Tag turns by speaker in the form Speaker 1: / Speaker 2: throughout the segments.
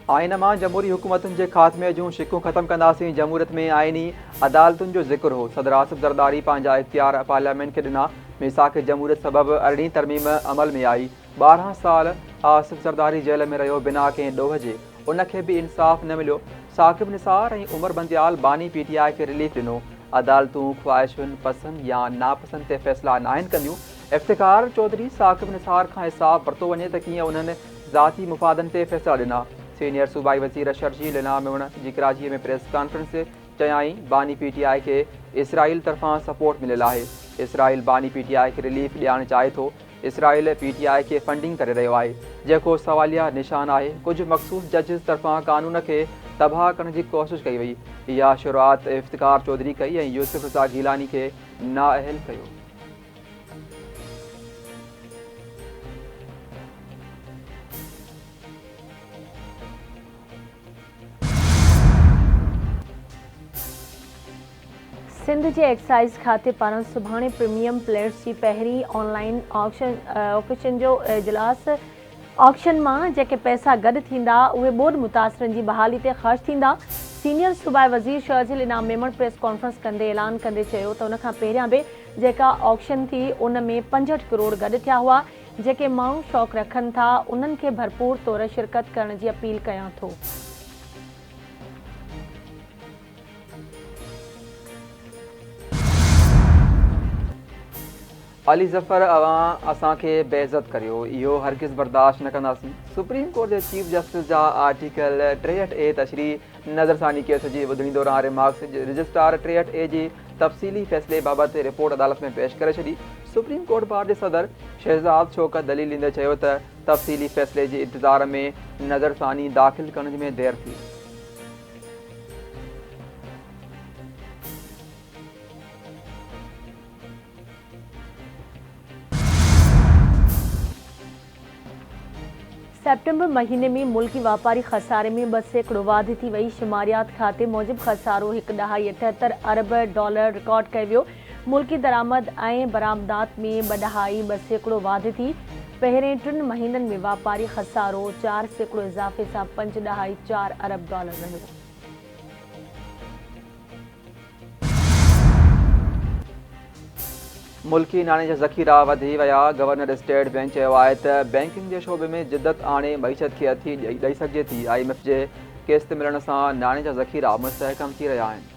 Speaker 1: आइन मां जमहूरी हुकूमतुनि जे ख़ात्मे जूं शिकूं ख़त्म कंदासीं। जमहूरियत में आइनी अदालतुनि जो ज़िक्र हो। सदर आसिफ ज़रदारी पंहिंजा इख्तियार पार्लियामेंट खे ॾिना। मिसाक जमहूरियत सबबि अरिड़हीं तरमीम अमल में आई। 12 साल आसिफ ज़रदारी जेल में रहियो बिना कंहिं ॾोह जे। उनखे बि इंसाफ़ न मिलियो। साकिब निसार ऐं उमर बंदियाल बानी PTI खे रिलीफ ॾिनो। अदालतूं ख़्वाहिशुनि पसंदि या नापसंदि ते फ़ैसिला नाहिनि कंदियूं। इफ़्तिख़ार चौधरी साकिब निसार खां हिसाब वरितो वञे त कीअं उन्हनि ज़ाती मुफ़ादनि ते फ़ैसिला ॾिना। सीनियर सूबाई वज़ीर शर्जील इनाम जी कराची में प्रेस कॉन्फ्रेंस चयाईं बानी PTI खे इसराइल तरफ़ां सपोर्ट मिलियल आहे। इसराइल बानी PTI खे रिलीफ ॾियणु चाहे थो। इसराइल PTI खे फंडिंग करे रहियो आहे, जेको सवालिया निशान आहे। कुझु मख़सूस जजिस तरफ़ां कानून खे तबाह करण जी कोशिशि कई वई। इहा शुरूआत इफ़्तिख़ार चौधरी कई ऐं यूसुफ रज़ा गीलानी खे नाअहल कयो।
Speaker 2: सिंध जे एक्साइज़ खाते पारां सुभाणे प्रीमियम प्लेट्स जी पहिरीं ऑनलाइन ऑक्शन जो इजलास। ऑक्शन मां जेके पैसा गॾु थींदा उहे ॿोॾि मुतासिरनि जी बहाली ते ख़र्च थींदा। सीनियर सूबाई वज़ीर शर्जील इनाम मेमण प्रेस कॉन्फ्रेंस कंदे ऐलान कंदे चयो त उन खां पहिरियां बि जेका ऑक्शन थी उन में 65 करोड़ गॾु थिया हुआ। जेके माण्हू शौक़ु रखनि था उन्हनि खे भरपूर तौरु शिरकत करण जी अपील कयां थो।
Speaker 1: अली ज़फ़र अवां असांखे बेइज़त करियो, इहो हरगिज़ बर्दाश्त न कंदासीं। सुप्रीम कोर्ट जे चीफ जस्टिस जा आर्टिकल 63A तशरीह नज़रसानी केस जी ॿुधणी दौरान रिमार्क्स रजिस्ट्रार 63A जी तफ़सीली फ़ैसिले बाबति रिपोर्ट अदालत में पेश करे छॾी। सुप्रीम कोर्ट बार जे सदर शहज़ाद शौकत दलील ॾींदे चयो त तफ़सीली फ़ैसिले जे इंतज़ार में नज़रसानी दाख़िल करण में देरि थी।
Speaker 2: सेप्टेम्बर महीने में मुल्की वापारी खसारे में 2 सैकड़ो वाधि थी वई। शुमारियात खाते मूजिब खसारो 1.78 अरब डॉलर रिकॉर्ड कयो वियो। मुल्की दरामद ऐं बरामदात में 2.2 सैकड़ो वाधि थी। पहिरें 3 महीननि में वापारी खसारो 4 सैकड़ो इज़ाफ़े सां 5.4 अरब डॉलर रहियो।
Speaker 1: मुल्की नाणे जा ज़ख़ीरा वधी विया। गवर्नर स्टेट बैंक चयो आहे त बैंकिंग जे शोबे में जिदत आणे मईशत खे अथी ॾेई सघिजे थी। IMF जे क़िस्त मिलण सां नाणे जा ज़ख़ीरा मुस्तहकम थी रहिया आहिनि।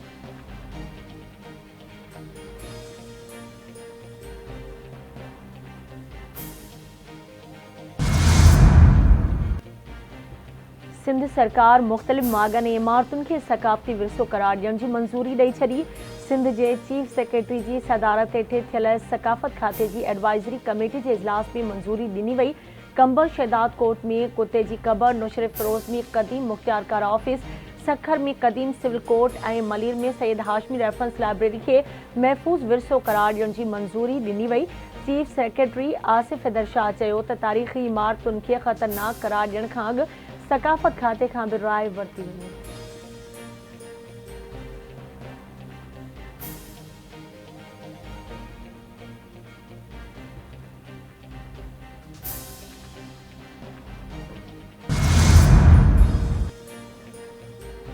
Speaker 2: सिंध सरकार मुख़्तलिफ़ मागन ऐं इमारतुनि खे सक़ाफ़ती विरसो करार ॾियण जी मंज़ूरी ॾेई छॾी। सिंध जे चीफ सेक्रेटरी जी सदारत हेठि थियल सक़ाफ़त खाते जी एडवाइज़री कमेटी जे इजलास में मंज़ूरी ॾिनी वई। कंबर शहदाद कोट में कुते जी क़बर, नुशरत फिरोज़ में क़दीम मुख़्तियारकार ऑफिस, सखर में क़दीम सिविल कोर्ट ऐं मलीर में सैयद हाशमी रेफरेंस लाइब्रेरी खे महफ़ूज़ विरसो करार ॾियण जी मंज़ूरी ॾिनी वई। चीफ सेक्रेटरी आसिफ हैदर शाह चयो त तारीख़ी इमारतुनि खे ख़तरनाक करार ॾियण खां अॻु सक़ाफ़त खाते खां बि राय वरिती वञे।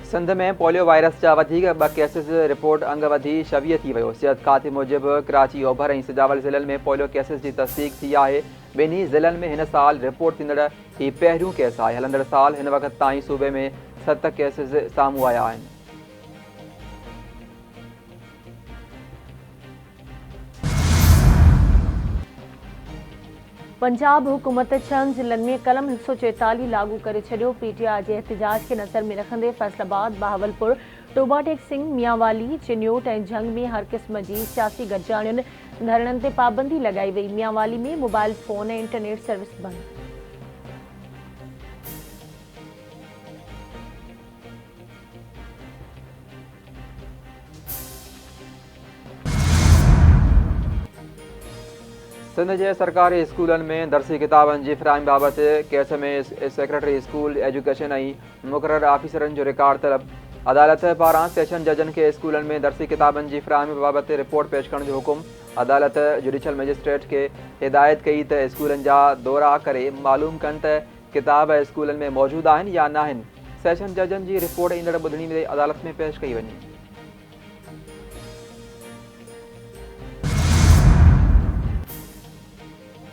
Speaker 1: सिंध में पोलियो वायरस जा वधीक 2 केसिस रिपोर्ट अंग वधी 26 थी वियो। सिहत खाते मूजिबि कराची ओभर ऐं सिजावल ज़िलनि में पोलियो केसिस जी तस्दीक थी आहे। ॿिन्ही ज़िलनि में हिन साल रिपोर्ट थींदड़ ही पहिरियों केस आहे। हलंदड़ साल हिन वक़्त ताईं सूबे में 7 केसिस साम्हूं आया आहिनि।
Speaker 2: पंजाब हुकूमत 6 ज़िलनि में कलम 144 लागू करे छॾियो। PTI जे एहतिजाज खे नज़र में रखंदे फैसलाबाद, बहावलपुर, टोबा टेक सिंह, मियांवाली, चिन्योट ऐं झंग में हर क़िस्म जी सियासी गॾिजाणियुनि धरणनि ते पाबंदी लॻाई वई। मियांवाली में मोबाइल फ़ोन ऐं इंटरनेट सर्विस बंदि।
Speaker 1: सिंध जे सरकारी स्कूलनि में दर्सी किताबनि जी फ़राहमी बाबति केस में सेक्रेटरी स्कूल एजुकेशन ऐं मुक़ररु ऑफिसरनि जो रिकॉर्ड तलब। अदालत पारां सेशन जजनि खे स्कूलनि में दर्सी किताबनि जी फ़राहमी बाबति रिपोर्ट पेश करण जो हुकुम। अदालत जुडिशल मजिस्ट्रेट खे हिदायत कई त स्कूलनि जा दौरा करे मालूम कनि त किताब स्कूलनि में मौजूदु आहिनि या न आहिनि। सेशन जजनि जी रिपोर्ट ईंदड़ ॿुधणी में अदालत में पेश कई वञे।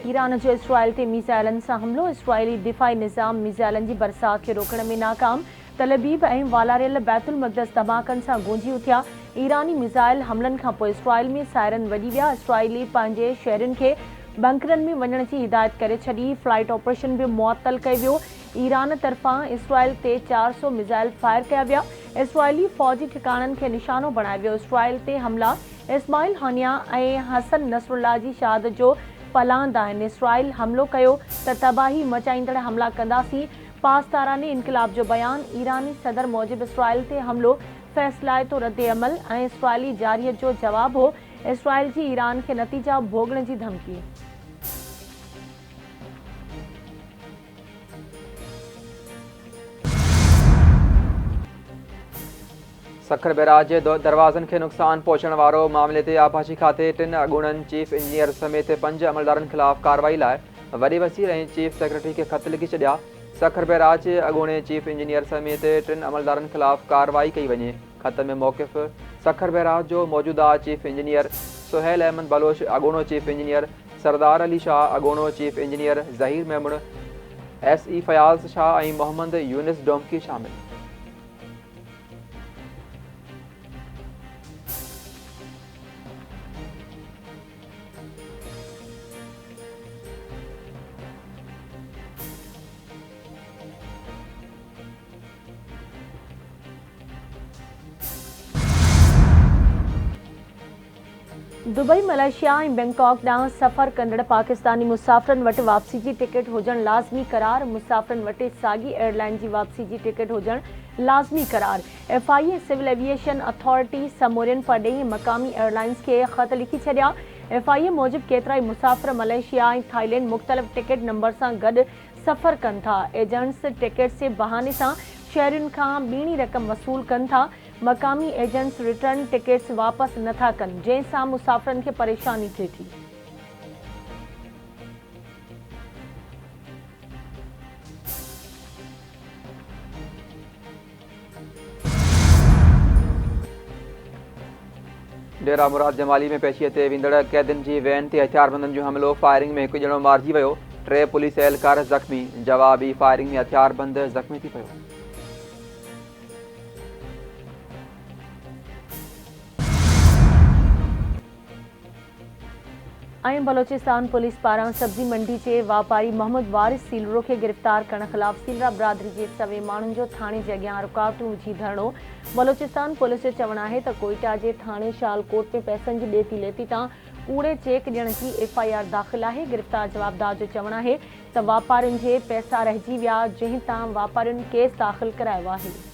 Speaker 2: ईरान जो इसराइल ते मिसाइलनि सां हमलो। इसराइली दिफ़ाई निज़ाम मिसाइलनि जी बरसात खे रोकण में नाकाम। तलबीब ऐं वालारियल बैतुल मक़दस धमाकनि सां गूंजी उथिया। ईरानी मिसाइल हमलनि खां पोइ इसराइल में सायरन वॼी विया। इसराइली पंहिंजे शहरनि खे बंकरनि में वञण जी हिदायत करे छॾी। फ्लाइट ऑपरेशन बि मुअतल कयो वियो। ईरान तरफ़ां इसराइल ते 400 मिसाइल फायर कया विया। इसराइली फ़ौजी ठिकाणनि खे निशानो बणायो वियो। इसराइल ते हमला इस्माइल हानिया ऐं हसन नसरुल्लाह जी शहादत जो पलांद आहिनि। इसराइल हमलो कयो त तबाही मचाईंदड़ हमला कंदासीं। पासदाराने इनक़िलाब जो बयान। ईरानी सदर मूजिब इसराइल ते हमलो फ़ैसिलाइतो रद्द अमल ऐं इसराइली जारियत जो जवाब हो। इसराइल जी ईरान खे नतीजा भोगण जी धमकी।
Speaker 1: सखर बैराज जे दरवाज़नि खे नुक़सान पहुचण वारो मामले ते आबाशी खाते 3 अॻूणनि चीफ इंजीनियर समेत 5 अमलदारनि ख़िलाफ़ कार्रवाई लाइ वॾे वज़ीर ऐं चीफ सेक्रेटरी खे ख़त लिखी छॾिया। सखर बैराज जे अॻूणे चीफ इंजीनियर समेत 3 अमलदारनि ख़िलाफ़ कार्रवाई कई वञे। ख़त में मौक़िफ़ सखर बैराज जो मौजूदा चीफ इंजीनियर सुहेल अहमद बलोच, अॻूणो चीफ इंजीनियर सरदार अली शाह, अॻूणो chief engineer Zaheer Memon, SE Fayyaz Shah ऐं मोहम्मद यूनिस डोमकी शामिल।
Speaker 2: दुबई, मलेशिया ऐं बैंकॉक ॾांहुं सफ़र कंदड़ पाकिस्तानी मुसाफ़िरनि वटि वापसी जी टिकट हुजणु लाज़मी करार। मुसाफ़िरनि वटि साॻी एयरलाइन जी वापसी जी टिकट हुजणु लाज़मी करार। FIA सिविल एविएशन अथॉरिटी समूरियुनि परॾेही मक़ामी एयरलाइंस खे ख़त लिखी छॾिया। FIA मूजिब केतिरा ई मुसाफ़िर मलेशिया ऐं थाईलैंड मुख़्तलिफ़ टिकट नंबर सां गॾु सफ़र कनि था। एजेंट्स टिकट जे बहाने सां शहरियुनि खां ॿीणी रक़म वसूल कनि था। मक़ामी एजेंट्स रिटर्न टिकट्स वापसि नथा कनि, जंहिंसां मुसाफ़िरनि खे परेशानी थिए थी।
Speaker 1: डेरा मुराद जमाली में पेशीअ ते वेंदड़ क़ैदियुनि जी वैन ते हथियारबंदनि जो हमिलो। फायरिंग में हिकु ॼणो मारिजी वियो। 3 पुलिस एहलकार ज़ख़्मी। जवाबी फायरिंग में हथियारबंद ज़ख़्मी थी पियो।
Speaker 2: ऐं बलोचिस्तान पुलिस पारां सब्ज़ी मंडी जे वापारी मोहम्मद वारिस सीलरो खे गिरफ़्तार करण ख़िलाफ़ सीलरा बिरादरी जे सवे माण्हुनि जो थाणे जे अॻियां रुकावटूं विझी धरणो। बलोचिस्तान पुलिस जो चवणु आहे त कोयटा जे थाणे शालकोट में पैसनि जी ॾेती लेती तां कूड़े चेक ॾियण जी FIR दाख़िल आहे। गिरफ़्तार जवाबदार जो चवणु आहे त वापारियुनि जे पैसा रहिजी विया, जंहिं तां वापारियुनि केस दाख़िल करायो आहे।